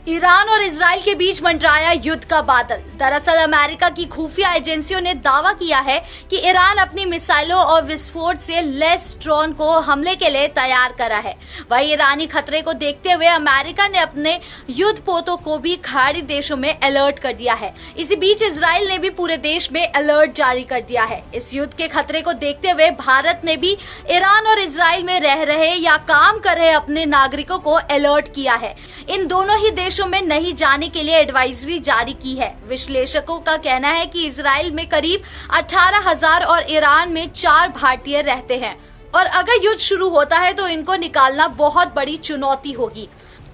Iran और Israel के बीच मंडराया युद्ध का बादल। दरअसल अमेरिका की खुफिया एजेंसियों ने दावा किया है कि ईरान अपनी मिसाइलों और विस्फोट से लैस ड्रोन को हमले के लिए तैयार करा है। वहीं ईरानी खतरे को देखते हुए अमेरिका ने अपने युद्ध पोतों को भी खाड़ी देशों में अलर्ट कर दिया है। इसी बीच इजराइल ने भी पूरे देश में अलर्ट जारी कर दिया है। इस युद्ध के खतरे को देखते हुए भारत ने भी ईरान और इजराइल में रह रहे या काम कर रहे अपने नागरिकों को अलर्ट किया है। इन दोनों ही देशों में नहीं जाने के लिए एडवाइजरी जारी की है। विश्लेषकों का कहना है कि इजराइल में करीब 18,000 और ईरान में 4 भारतीय रहते हैं और अगर युद्ध शुरू होता है तो इनको निकालना बहुत बड़ी चुनौती होगी।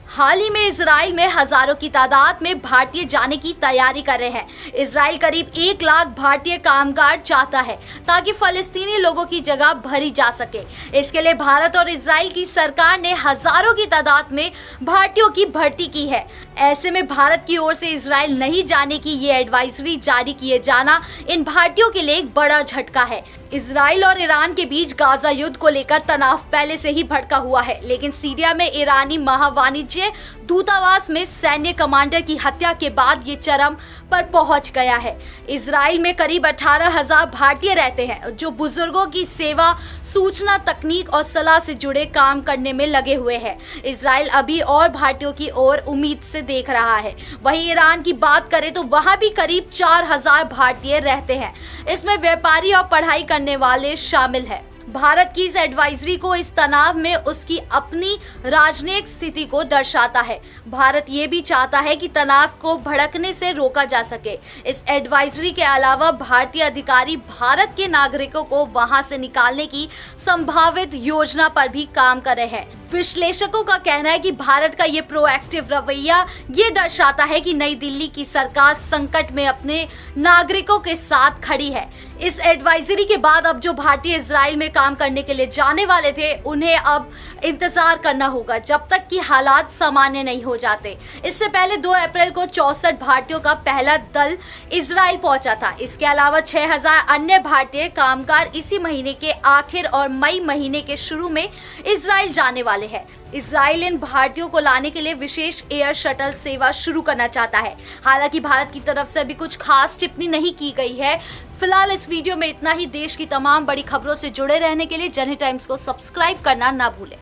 हाल ही में इजराइल में हजारों की तादाद में भारतीय जाने की तैयारी कर रहे हैं। इजराइल करीब 1 लाख भारतीय कामगार चाहता है ताकि फलस्तीनी लोगों की जगह भरी जा सके। इसके लिए भारत और इजराइल की सरकार ने हजारों की तादाद में भारतीयों की भर्ती की है। ऐसे में भारत की ओर से इजराइल नहीं जाने की ये एडवाइजरी जारी किए जाना इन भारतीयों के लिए एक बड़ा झटका है। इजराइल और ईरान के बीच गाजा युद्ध को लेकर तनाव पहले से ही भड़का हुआ है, लेकिन सीरिया में ईरानी महावाणिज्य दूतावास में सैन्य कमांडर की हत्या के बाद ये चरम पर पहुंच गया है। इजराइल में करीब 18,000 भारतीय रहते हैं जो बुजुर्गों की सेवा, सूचना तकनीक और सलाह से जुड़े काम करने में लगे हुए हैं। इजराइल अभी और भारतीयों की ओर उम्मीद से देख रहा है। वहीं ईरान की बात करें तो वहां भी करीब 4,000 भारतीय रहते हैं। इसमें व्यापारी और पढ़ाई करने वाले शामिल हैं। भारत की इस एडवाइजरी को इस तनाव में उसकी अपनी राजनयिक स्थिति को दर्शाता है। भारत ये भी चाहता है कि तनाव को भड़कने से रोका जा सके। इस एडवाइजरी के अलावा भारतीय अधिकारी भारत के नागरिकों को वहां से निकालने की संभावित योजना पर भी काम कर रहे हैं। विश्लेषकों का कहना है कि भारत का ये प्रोएक्टिव रवैया ये दर्शाता है कि नई दिल्ली की सरकार संकट में अपने नागरिकों के साथ खड़ी है। इस एडवाइजरी के बाद अब जो भारतीय इजराइल में काम करने के लिए जाने वाले थे उन्हें अब इंतजार करना होगा जब तक कि हालात सामान्य नहीं हो जाते। इससे पहले 2 अप्रैल को 64 भारतीयों का पहला दल इजराइल पहुंचा था। इसके अलावा 6,000 अन्य भारतीय कामगार इसी महीने के आखिर और मई महीने के शुरू में इजराइल जाने वाले है। इजराइल इन भारतीयों को लाने के लिए विशेष एयर शटल सेवा शुरू करना चाहता है। हालांकि भारत की तरफ से अभी कुछ खास टिप्पणी नहीं की गई है। फिलहाल इस वीडियो में इतना ही। देश की तमाम बड़ी खबरों से जुड़े रहने के लिए जनहित टाइम्स को सब्सक्राइब करना ना भूलें।